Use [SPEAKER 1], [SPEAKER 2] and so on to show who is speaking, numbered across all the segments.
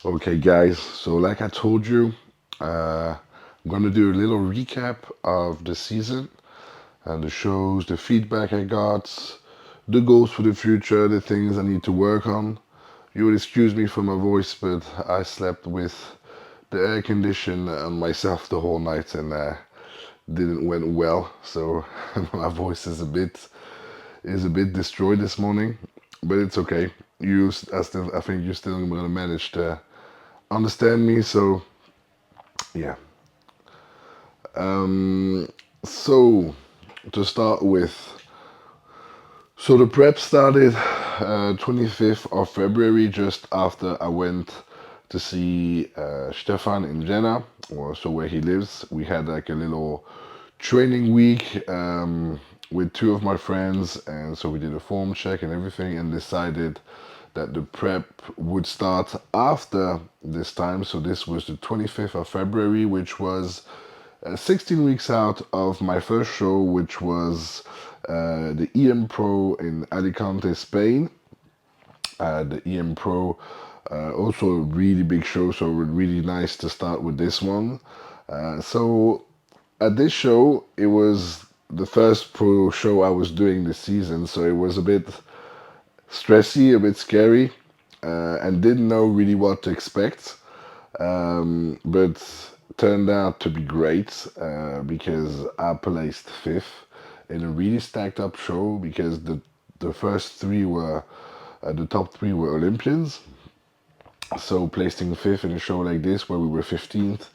[SPEAKER 1] Okay, guys, so like I told you, I'm gonna do a little recap of the season and the shows, the feedback I got, the goals for the future, the things I need to work on. You would excuse me for my voice, but I slept with the air condition on myself the whole night and didn't went well, so my voice is a bit destroyed this morning, but it's okay. I think you're still gonna manage to understand me. So yeah. Um, so to start with, so the prep started 25th of February, just after I went to see Stefan in Jena, or so where he lives. We had like a little training week with two of my friends, and so we did a form check and everything, and decided that the prep would start after this time. So this was the 25th of February, which was 16 weeks out of my first show, which was the EM Pro in Alicante, Spain. The EM Pro, also a really big show, so really nice to start with this one. So at this show, it was the first pro show I was doing this season, so it was a bit stressy, a bit scary, and didn't know really what to expect. But turned out to be great because I placed fifth in a really stacked up show because the first three were the top three were Olympians. So placing fifth in a show like this where we were 15th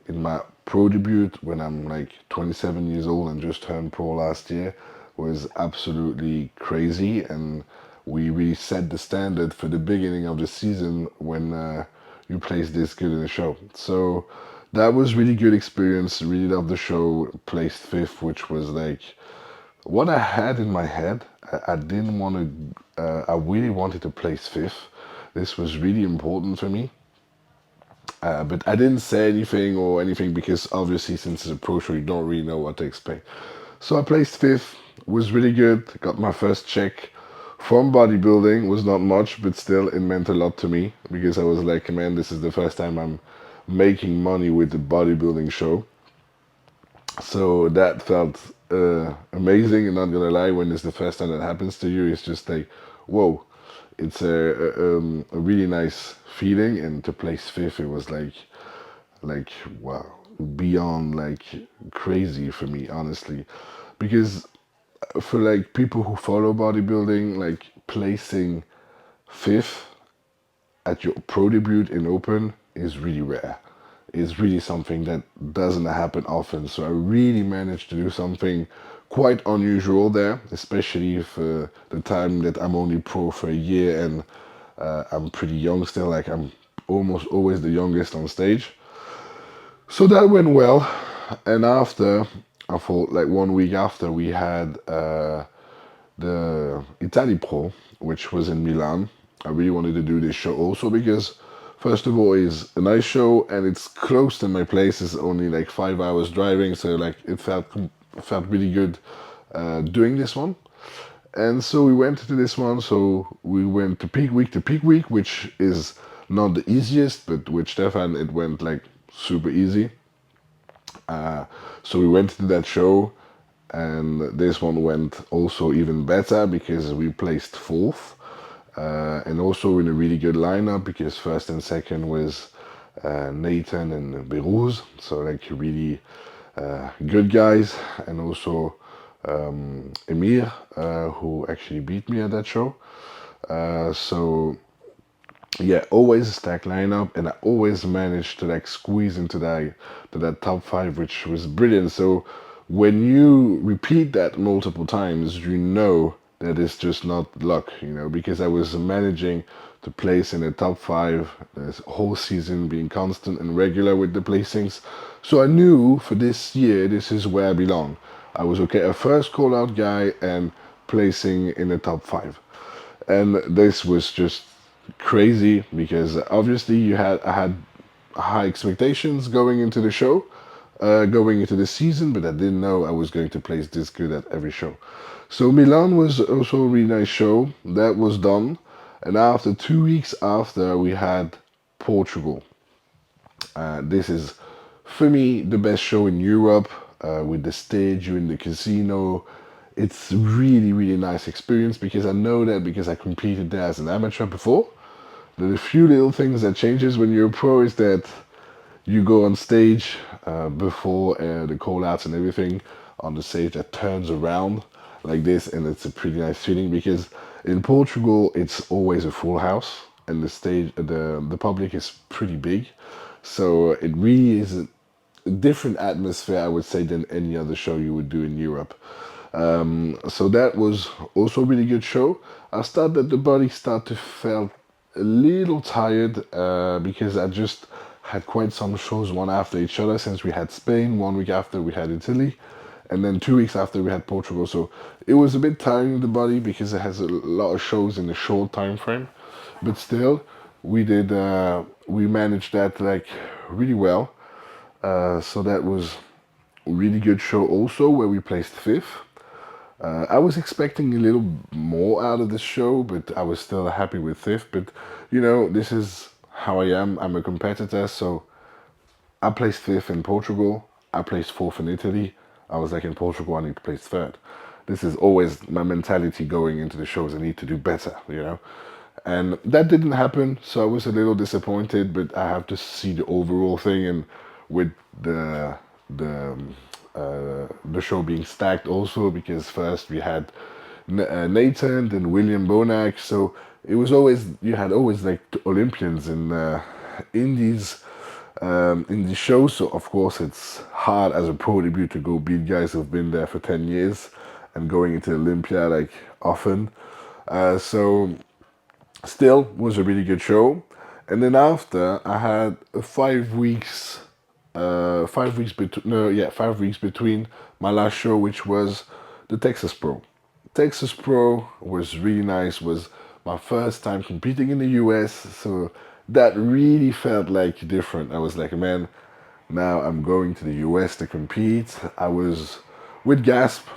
[SPEAKER 1] in my pro debut when I'm like 27 years old and just turned pro last year was absolutely crazy, and we really set the standard for the beginning of the season when you place this good in a show. So that was really good experience. Really loved the show. Placed fifth, which was like what I had in my head. I didn't want to. I really wanted to place fifth. This was really important for me. But I didn't say anything because obviously since it's a pro show you don't really know what to expect. So I placed fifth, was really good, got my first check from bodybuilding, was not much, but still it meant a lot to me because I was like, man, this is the first time I'm making money with the bodybuilding show. So that felt amazing, and not gonna lie, when it's the first time that happens to you, it's just like, whoa, it's a really nice feeling. And to place fifth, it was like wow, beyond like crazy for me, honestly, because for like people who follow bodybuilding, like placing fifth at your pro debut in open is really rare. It's really something that doesn't happen often. So I really managed to do something quite unusual there, especially for the time that I'm only pro for a year and I'm pretty young still. Like I'm almost always the youngest on stage. So that went well. And after, I thought like 1 week after, we had the Italy Pro, which was in Milan. I really wanted to do this show also because, first of all, it's a nice show and it's close to my place. It's only like 5 hours driving, so like it felt really good doing this one. And so we went to this one. So we went to peak week, which is not the easiest, but with Stefan it went like super easy. So we went to that show, and this one went also even better because we placed fourth, and also in a really good lineup because first and second was Nathan and Beruz, so like really good guys, and also Emir, who actually beat me at that show. So yeah, always a stacked lineup, and I always managed to like squeeze into that top five, which was brilliant. So when you repeat that multiple times, you know that it's just not luck, because I was managing to place in the top five this whole season, being constant and regular with the placings. So I knew for this year, this is where I belong. I was okay, a first call out guy and placing in the top five. And this was just crazy because obviously I had high expectations going into the show, going into the season, but I didn't know I was going to place this good at every show. So Milan was also a really nice show. That was done, and after 2 weeks after, we had Portugal. This is, for me, the best show in Europe, with the stage, you're in the casino. It's really, really nice experience because I know that because I competed there as an amateur before. There are a few little things that changes when you're a pro is that you go on stage before the call outs and everything on the stage that turns around like this, and it's a pretty nice feeling because in Portugal it's always a full house and the stage the public is pretty big, so it really is a different atmosphere, I would say, than any other show you would do in Europe. So that was also a really good show. I started that the body started to feel a little tired because I just had quite some shows one after each other since we had Spain, 1 week after we had Italy, and then 2 weeks after we had Portugal. So it was a bit tiring the body because it has a lot of shows in a short time frame. But still, we managed that like really well. So that was a really good show also where we placed fifth. I was expecting a little more out of the show, but I was still happy with fifth. But this is how I am. I'm a competitor, so I placed fifth in Portugal. I placed fourth in Italy. I was like, in Portugal, I need to place third. This is always my mentality going into the shows. I need to do better. And that didn't happen, so I was a little disappointed. But I have to see the overall thing, and with the the show being stacked also because first we had Nathan, then William Bonac. So it was always you had always like Olympians in these shows. So of course it's hard as a pro debut to go beat guys who've been there for 10 years and going into Olympia like often. So still was a really good show. And then after I had 5 weeks 5 weeks between no yeah 5 weeks between my last show, which was the Texas Pro. Texas Pro was really nice. Was my first time competing in the US, so that really felt like different. I was like, man, now I'm going to the US to compete. I was with Gasp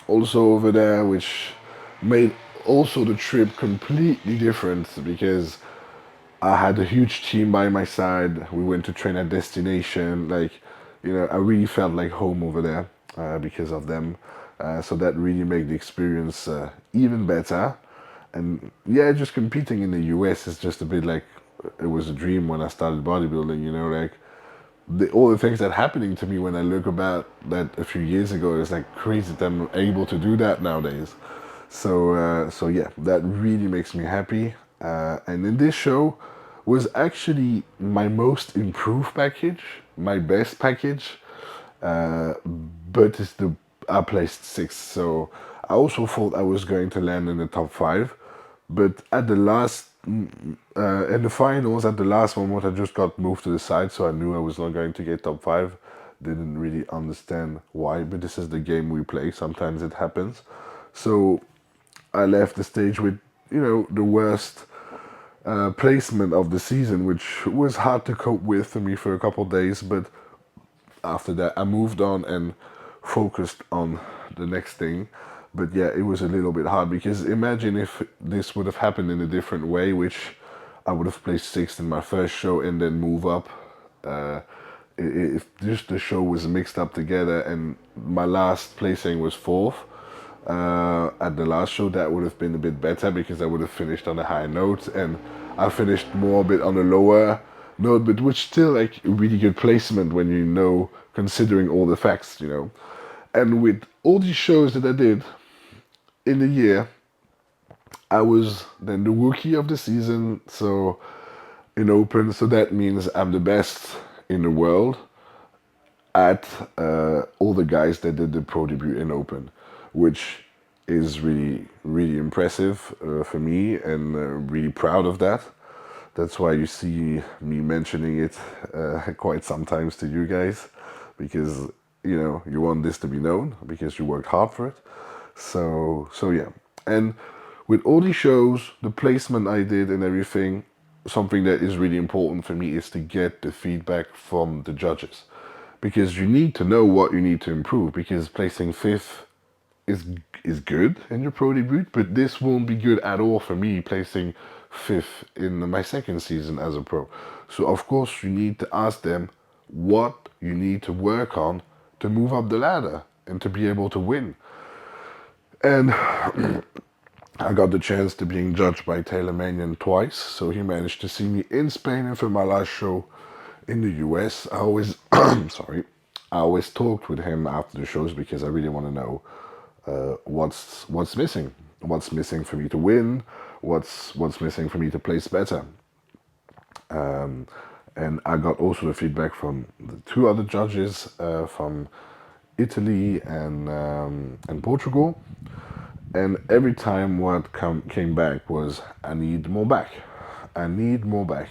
[SPEAKER 1] also over there, which made also the trip completely different because I had a huge team by my side. We went to train at destination. I really felt like home over there because of them. So that really made the experience even better. And yeah, just competing in the US is just a bit like it was a dream when I started bodybuilding. Like all the things that happening to me when I look about that a few years ago, it's like crazy that I'm able to do that nowadays. So yeah, that really makes me happy. And in this show was actually my most improved package, my best package. But I placed sixth, so I also thought I was going to land in the top five. But at the last, in the finals, at the last moment, I just got moved to the side, so I knew I was not going to get top five. Didn't really understand why, but this is the game we play. Sometimes it happens. So I left the stage with, the worst placement of the season, which was hard to cope with for me for a couple of days. But after that, I moved on and focused on the next thing. But yeah, it was a little bit hard because imagine if this would have happened in a different way, which I would have placed sixth in my first show and then move up. If just the show was mixed up together and my last placing was fourth at the last show, that would have been a bit better because I would have finished on a high note, and I finished more a bit on a lower note, but which still like a really good placement when considering all the facts. And with all these shows that I did in the year, I was then the rookie of the season, so in open, so that means I'm the best in the world at all the guys that did the pro debut in open, which is really, really impressive for me, and really proud of that. That's why you see me mentioning it quite sometimes to you guys, because you want this to be known because you worked hard for it. So yeah, and with all these shows, the placement I did and everything, something that is really important for me is to get the feedback from the judges, because you need to know what you need to improve. Because placing fifth is good in your pro debut, but this won't be good at all for me placing fifth in my second season as a pro. So of course you need to ask them what you need to work on to move up the ladder and to be able to win. And I got the chance to being judged by Taylor Mannion twice, so he managed to see me in Spain and for my last show in the US. I always, sorry, I always talked with him after the shows because I really want to know what's missing for me to win, what's missing for me to place better. And I got also the feedback from the two other judges from Italy and Portugal. And every time what came back was, I need more back. I need more back.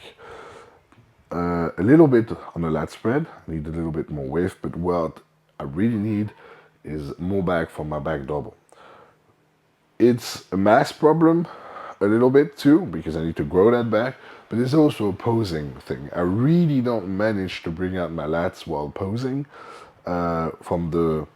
[SPEAKER 1] A little bit on the lat spread, I need a little bit more width, but what I really need is more back for my back double. It's a mass problem a little bit too, because I need to grow that back, but it's also a posing thing. I really don't manage to bring out my lats while posing from the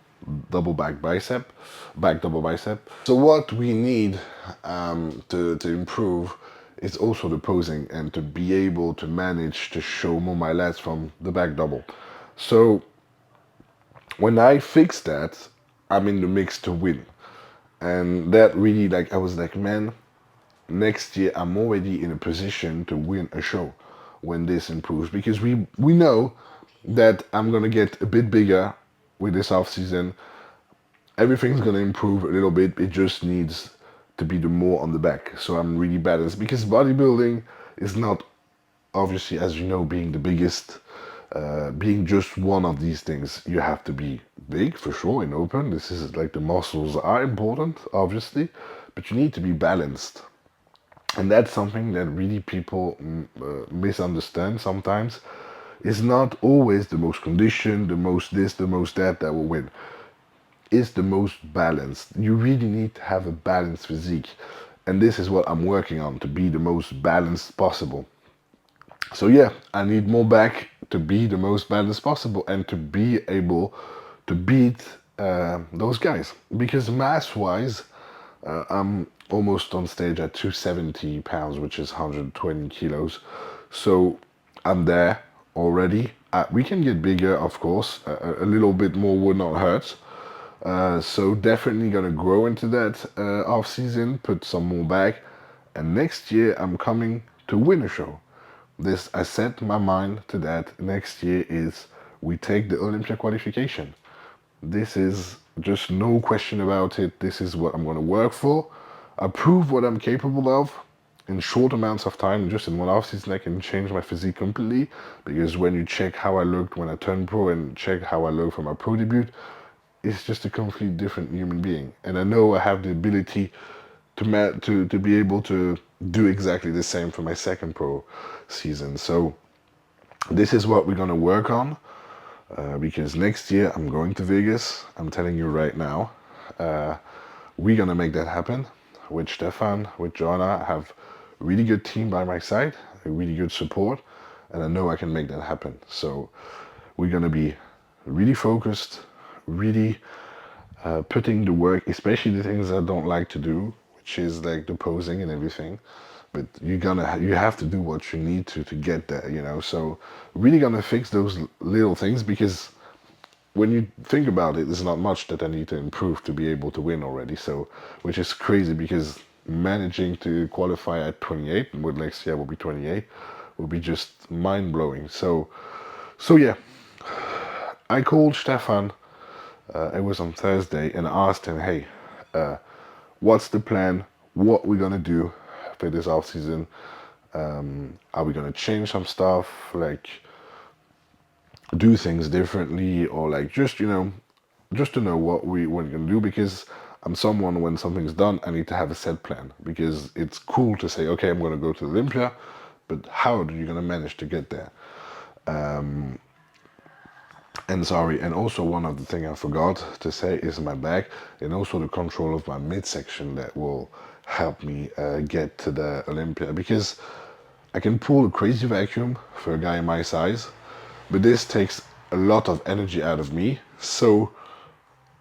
[SPEAKER 1] back double bicep. So what we need to improve is also the posing and to be able to manage to show more my lats from the back double. So when I fix that, I'm in the mix to win. And that really, like, I was like, man, next year I'm already in a position to win a show when this improves, because we know that I'm gonna get a bit bigger with this off season. Everything's gonna improve a little bit. It just needs to be the more on the back. So I'm really balanced, because bodybuilding is not, obviously, as you know, being the biggest, being just one of these things. You have to be big for sure in open. This is like, the muscles are important, obviously, but you need to be balanced. And that's something that really people misunderstand sometimes. It's not always the most conditioned, the most this, the most that will win. It's the most balanced. You really need to have a balanced physique. And this is what I'm working on, to be the most balanced possible. So yeah, I need more back to be the most balanced possible and to be able to beat those guys. Because mass-wise, I'm almost on stage at 270 pounds, which is 120 kilos. So I'm there already. We can get bigger, of course. A little bit more would not hurt. So definitely gonna grow into that off season, put some more back. And next year I'm coming to win a show. This, I set my mind to that. Next year is, we take the Olympia qualification. This is just no question about it. This is what I'm going to work for. I prove what I'm capable of in short amounts of time. Just in one off season, I can change my physique completely. Because when you check how I looked when I turned pro and check how I look for my pro debut, it's just a completely different human being. And I know I have the ability to be able to do exactly the same for my second pro season. So this is what we're going to work on. Because next year I'm going to Vegas. I'm telling you right now, we're gonna make that happen with Stefan, with Joanna. I have a really good team by my side, a really good support, and I know I can make that happen. So we're gonna be really focused, really putting the work, especially the things I don't like to do, which is like the posing and everything. But you have to do what you need to get there, you know. So really gonna fix those little things, because when you think about it, there's not much that I need to improve to be able to win already. So, which is crazy, because managing to qualify at 28, and with next year will be 28, will be just mind blowing. So yeah, I called Stefan. It was on Thursday, and I asked him, hey, what's the plan? What we're gonna do for this off season? Are we gonna change some stuff, like do things differently, or like just, you know, just to know what we're gonna do? Because I'm someone, when something's done, I need to have a set plan, because it's cool to say, okay, I'm gonna go to Olympia, but how are you gonna manage to get there? And also one of the things I forgot to say is my back, and also the control of my midsection that will help me get to the Olympia, because I can pull a crazy vacuum for a guy my size, but this takes a lot of energy out of me. So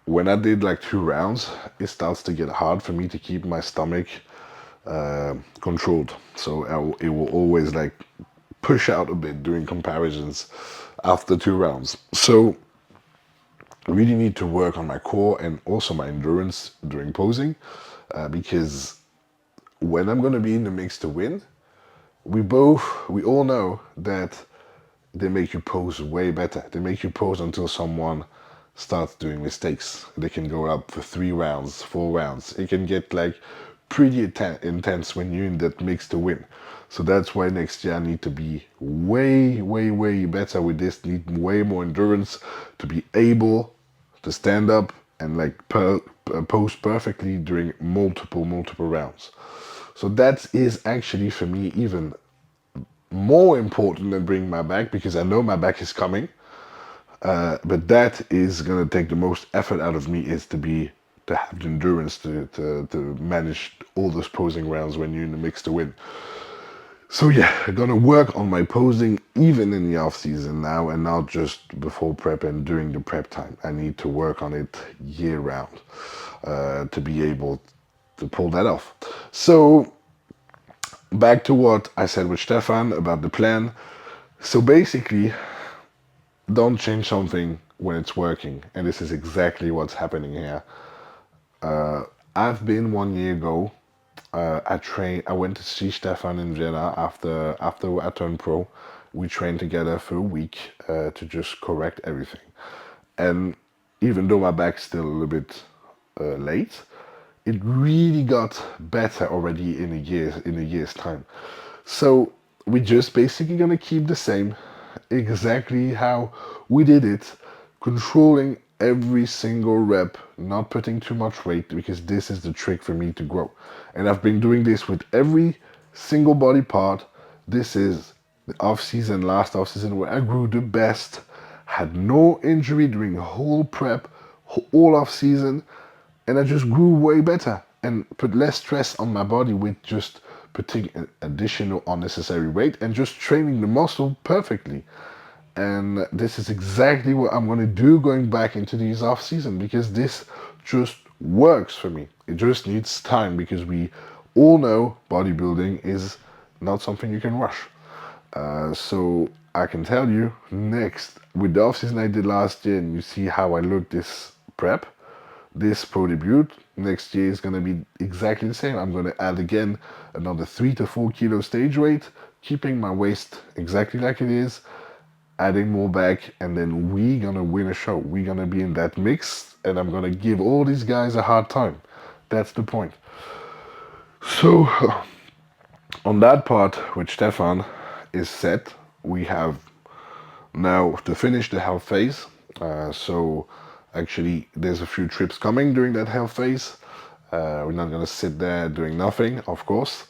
[SPEAKER 1] when I did like 2 rounds, it starts to get hard for me to keep my stomach controlled. So it will always like push out a bit during comparisons after 2 rounds. So I really need to work on my core and also my endurance during posing, because when I'm going to be in the mix to win, we all know that they make you pose way better. They make you pose until someone starts doing mistakes. They can go up for 3 rounds, 4 rounds. It can get like pretty intense when you're in that mix to win. So that's why next year I need to be way, way, way better with this. Need way more endurance to be able to stand up and like pose perfectly during multiple rounds. So that is actually for me even more important than bringing my back, because I know my back is coming. But that is gonna take the most effort out of me, is to have the endurance to manage all those posing rounds when you're in the mix to win. So yeah, I'm gonna work on my posing even in the off season now, and not just before prep and during the prep time. I need to work on it year round to be able to pull that off. So back to what I said with Stefan about the plan. So basically, don't change something when it's working, and this is exactly what's happening here. I've been 1 year ago. I went to see Stefan in Vienna after I turned pro. We trained together for a week to just correct everything. And even though my back's still a little bit late, it really got better already in a year's time. So we're just basically gonna keep the same, exactly how we did it, controlling every single rep, not putting too much weight, because this is the trick for me to grow. And I've been doing this with every single body part. This is the last off season where I grew the best, had no injury during the whole prep, all off season, and I just grew way better and put less stress on my body with just putting additional unnecessary weight and just training the muscle perfectly. And this is exactly what I'm going to do going back into these off season, because this just works for me. It just needs time, because we all know bodybuilding is not something you can rush. So I can tell you, next with the off season I did last year, and you see how I look this prep, this pro debut next year is going to be exactly the same. I'm going to add again another 3 to 4 kilo stage weight, keeping my waist exactly like it is, adding more back, and then we gonna win a show. We gonna be in that mix, and I'm gonna give all these guys a hard time. That's the point. So on that part, which Stefan is set, we have now to finish the health phase. So actually, there's a few trips coming during that health phase. We're not gonna sit there doing nothing, of course.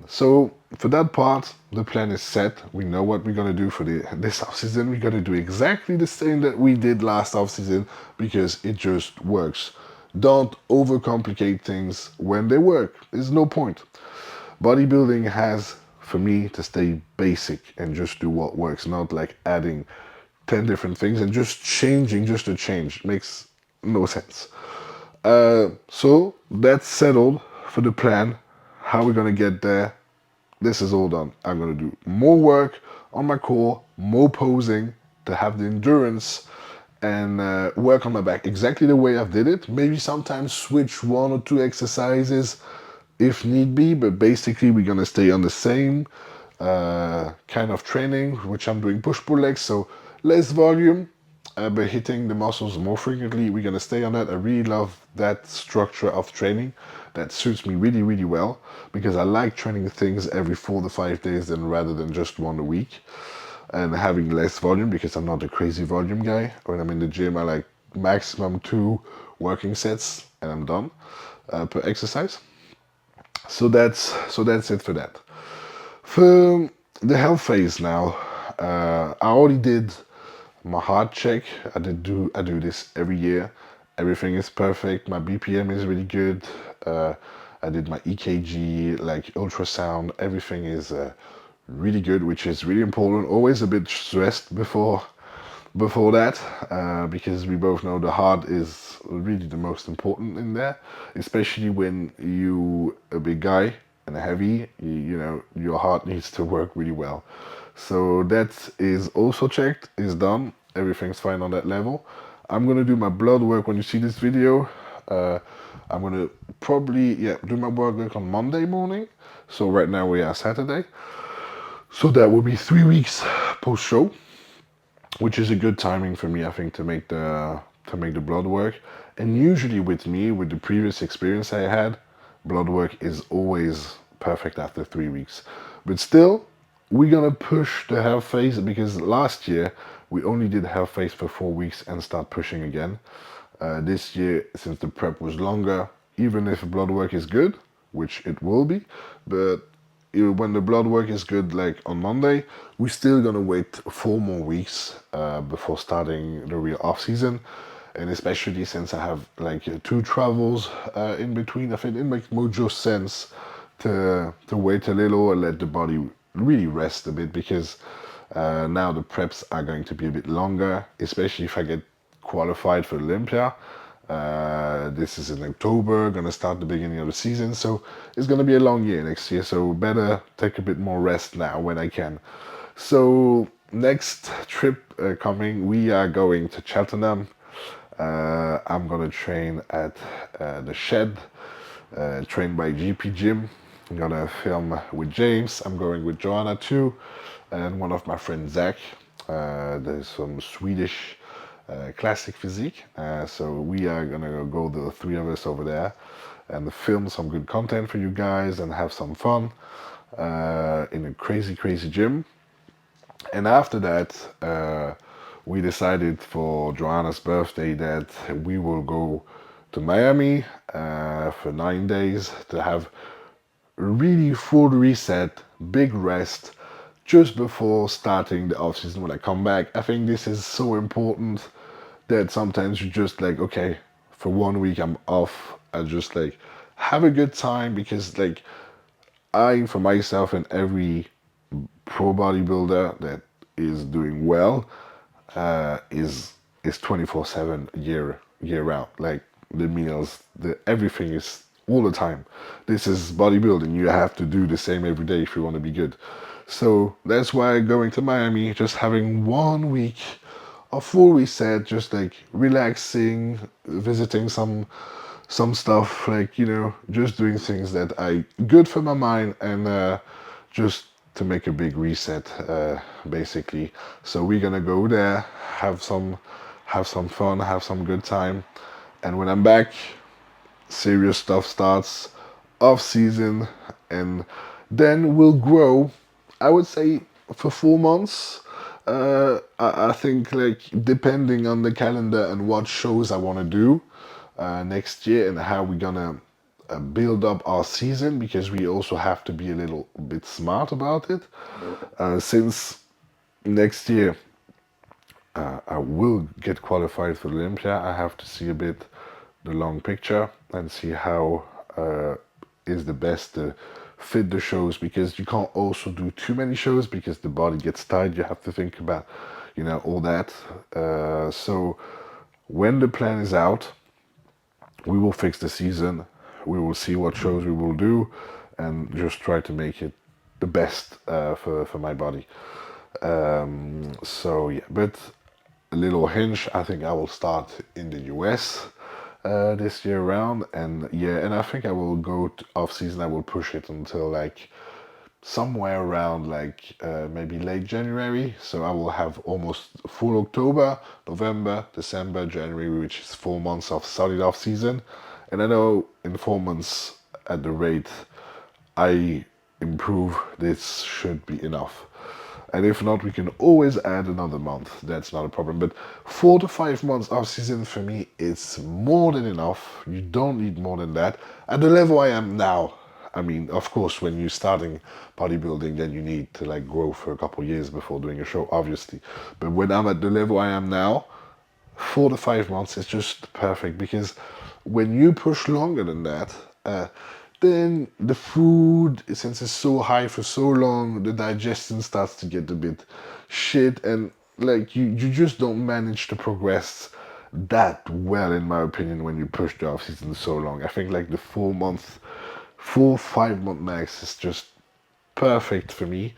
[SPEAKER 1] So for that part, the plan is set. We know what we're gonna do for this off season. We're gonna do exactly the same that we did last off season, because it just works. Don't overcomplicate things when they work. There's no point. Bodybuilding has, for me, to stay basic and just do what works, not like adding 10 different things and just changing just to change. Makes no sense. So that's settled for the plan. How we're gonna get there, this is all done. I'm gonna do more work on my core, more posing to have the endurance, and work on my back exactly the way I did it. Maybe sometimes switch 1 or 2 exercises if need be, but basically we're gonna stay on the same kind of training, which I'm doing push-pull legs, so less volume, but hitting the muscles more frequently. We're gonna stay on that. I really love that structure of training. That suits me really, really well, because I like training things every 4 to 5 days rather than just one a week, and having less volume, because I'm not a crazy volume guy. When I'm in the gym, I like maximum 2 working sets and I'm done per exercise. So that's it for that. For the health phase now, I already did my heart check. I do this every year. Everything is perfect. My BPM is really good. I did my EKG, like ultrasound. Everything is really good, which is really important. Always a bit stressed before before that, because we both know the heart is really the most important in there, especially when you a big guy and heavy, you know, your heart needs to work really well. So that is also checked, is done. Everything's fine on that level. I'm gonna do my blood work when you see this video. Uh, I'm gonna probably do my blood work on Monday morning. So right now we are Saturday. So that will be 3 weeks post show, which is a good timing for me, I think, to make the blood work. And usually with me, with the previous experience I had, blood work is always perfect after 3 weeks. But still, we're gonna push the health phase because last year we only did health phase for 4 weeks and start pushing again. This year, since the prep was longer, even if blood work is good, which it will be, but when the blood work is good, like on Monday, we're still gonna wait 4 more weeks before starting the real off season. And especially since I have like 2 travels in between, I think it makes more just sense to wait a little and let the body really rest a bit because now the preps are going to be a bit longer, especially if I get qualified for Olympia. This is in October, gonna start the beginning of the season, so it's gonna be a long year next year. So better take a bit more rest now when I can. So next trip coming, we are going to Cheltenham. I'm gonna train at the Shed, trained by GP Gym. I'm gonna film with James. I'm going with Joanna too, and one of my friends Zach. There's some Swedish classic physique. So we are gonna go the 3 of us over there and film some good content for you guys and have some fun in a crazy, crazy gym. And after that, we decided for Joanna's birthday that we will go to Miami for 9 days to have really full reset, big rest just before starting the off season when I come back. I think this is so important that sometimes you just like, okay, for 1 week I'm off. I just like have a good time because like I, for myself and every pro bodybuilder that is doing well, is 24/7 year round. Like the meals, the everything is all the time. This is bodybuilding. You have to do the same every day if you want to be good. So that's why going to Miami, just having 1 week a full reset, just like relaxing, visiting some stuff, like just doing things that I good for my mind and just to make a big reset, basically. So we're gonna go there, have some fun, have some good time, and when I'm back, serious stuff starts, off season, and then we'll grow. I would say for 4 months. I think like depending on the calendar and what shows I want to do next year and how we're gonna build up our season because we also have to be a little bit smart about it. Since next year I will get qualified for Olympia, I have to see a bit the long picture and see how is the best to fit the shows because you can't also do too many shows because the body gets tired. You have to think about, all that. So when the plan is out, we will fix the season. We will see what shows we will do and just try to make it the best for my body. So yeah, but a little hinge, I think I will start in the US this year around, and yeah, and I think I will go off season. I will push it until like somewhere around like maybe late January. So I will have almost full October, November, December, January, which is 4 months of solid off season. And I know in 4 months at the rate I improve, this should be enough. And if not, we can always add another month. That's not a problem. But 4 to 5 months off season for me, it's more than enough. You don't need more than that. At the level I am now, I mean, of course, when you're starting bodybuilding, then you need to like grow for a couple of years before doing a show, obviously. But when I'm at the level I am now, 4 to 5 months is just perfect because when you push longer than that, then the food, since it's so high for so long, the digestion starts to get a bit shit, and like you just don't manage to progress that well, in my opinion, when you push the off season so long. I think like the 4 month, 4 5 month max is just perfect for me,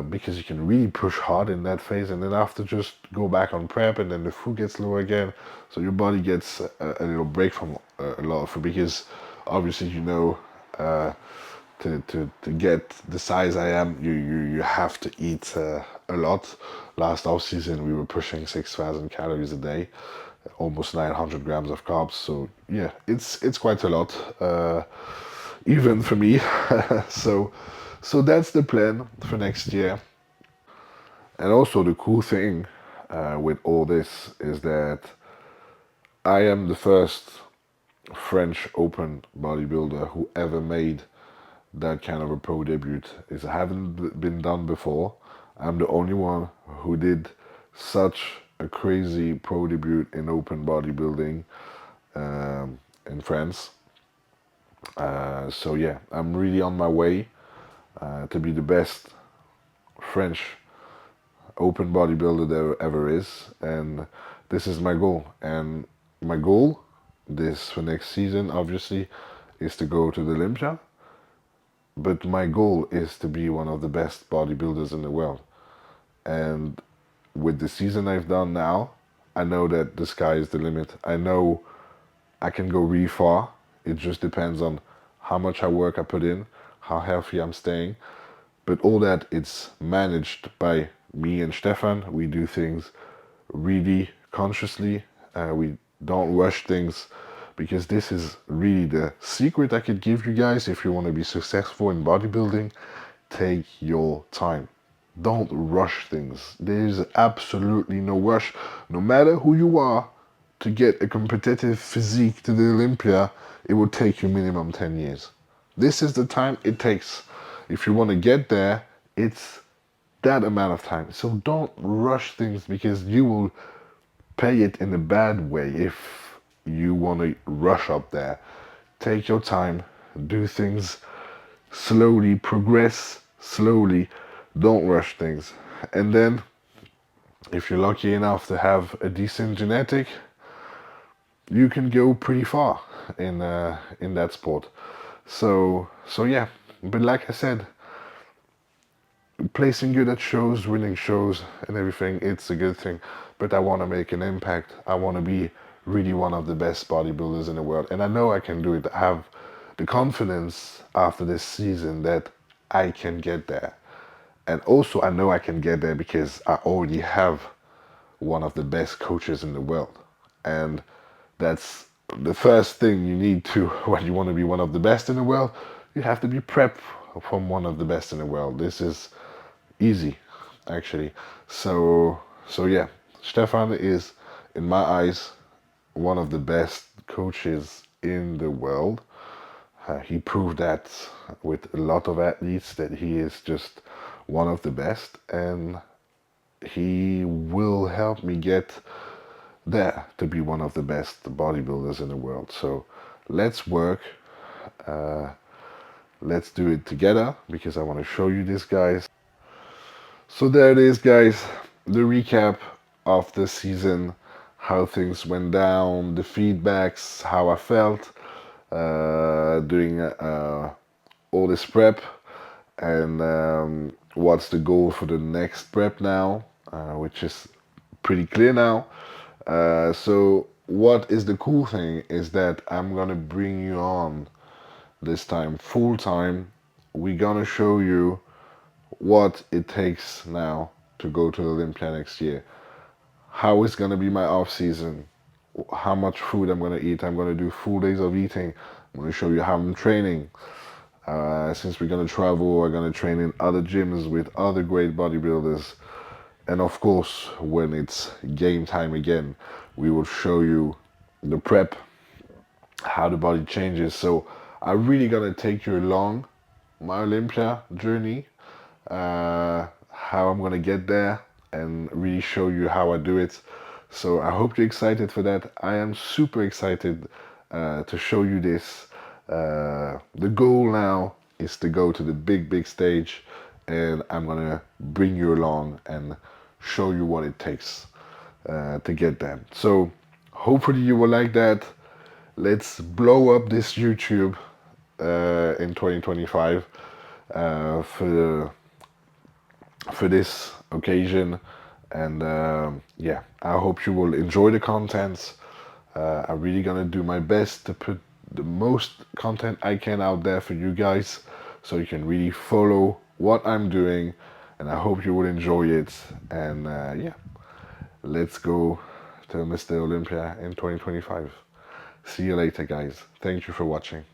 [SPEAKER 1] because you can really push hard in that phase, and then after just go back on prep, and then the food gets low again, so your body gets a little break from a lot of food, because obviously to get the size I am, you have to eat a lot. Last off season, we were pushing 6,000 calories a day, almost 900 grams of carbs. So yeah, it's quite a lot, even for me. so so that's the plan for next year. And also the cool thing with all this is that I am the first French open bodybuilder who ever made that kind of a pro debut. It haven't been done before. I'm the only one who did such a crazy pro debut in open bodybuilding in France. So yeah, I'm really on my way to be the best French open bodybuilder there ever is, and this is my goal. And my goal, this for next season, obviously, is to go to the Olympia. But my goal is to be one of the best bodybuilders in the world. And with the season I've done now, I know that the sky is the limit. I know I can go really far. It just depends on how much I put in, how healthy I'm staying. But all that, it's managed by me and Stefan. We do things really consciously. We don't rush things, because this is really the secret I could give you guys if you want to be successful in bodybuilding. Take your time. Don't rush things. There's absolutely no rush. No matter who you are, to get a competitive physique to the Olympia, it will take you minimum 10 years. This is the time it takes. If you want to get there, it's that amount of time. So don't rush things, because you will pay it in a bad way if you want to rush up there. Take your time, do things slowly, progress slowly, don't rush things. And then, if you're lucky enough to have a decent genetic, you can go pretty far in that sport. So yeah. But like I said, placing good at shows, winning shows, and everything, it's a good thing. But I want to make an impact. I want to be really one of the best bodybuilders in the world. And I know I can do it. I have the confidence after this season that I can get there. And also, I know I can get there because I already have one of the best coaches in the world. And that's the first thing you need to, when you want to be one of the best in the world, you have to be prepped from one of the best in the world. This is easy, actually. So yeah, Stefan is, in my eyes, one of the best coaches in the world. He proved that with a lot of athletes, that he is just one of the best, and he will help me get there to be one of the best bodybuilders in the world. So let's work. Uh, let's do it together, because I want to show you this, guys. So there it is, guys. The recap of the season, how things went down, the feedbacks, how I felt doing all this prep, and what's the goal for the next prep now, which is pretty clear now. So what is the cool thing is that I'm gonna bring you on this time full time. We're gonna show you what it takes now to go to Olympia next year. How it's gonna be my off season, how much food I'm gonna eat. I'm gonna do full days of eating. I'm gonna show you how I'm training. Since we're gonna travel, we're gonna train in other gyms with other great bodybuilders. And of course, when it's game time again, we will show you the prep, how the body changes. So I'm really gonna take you along my Olympia journey, how I'm gonna get there, and really show you how I do it. So I hope you're excited for that. I am super excited to show you this. The goal now is to go to the big stage, and I'm gonna bring you along and show you what it takes to get that. So hopefully you will like that. Let's blow up this YouTube in 2025 for this occasion. And yeah, I hope you will enjoy the content. I'm really gonna do my best to put the most content I can out there for you guys, so you can really follow what I'm doing, and I hope you will enjoy it. And yeah, let's go to Mr. Olympia in 2025. See you later, guys. Thank you for watching.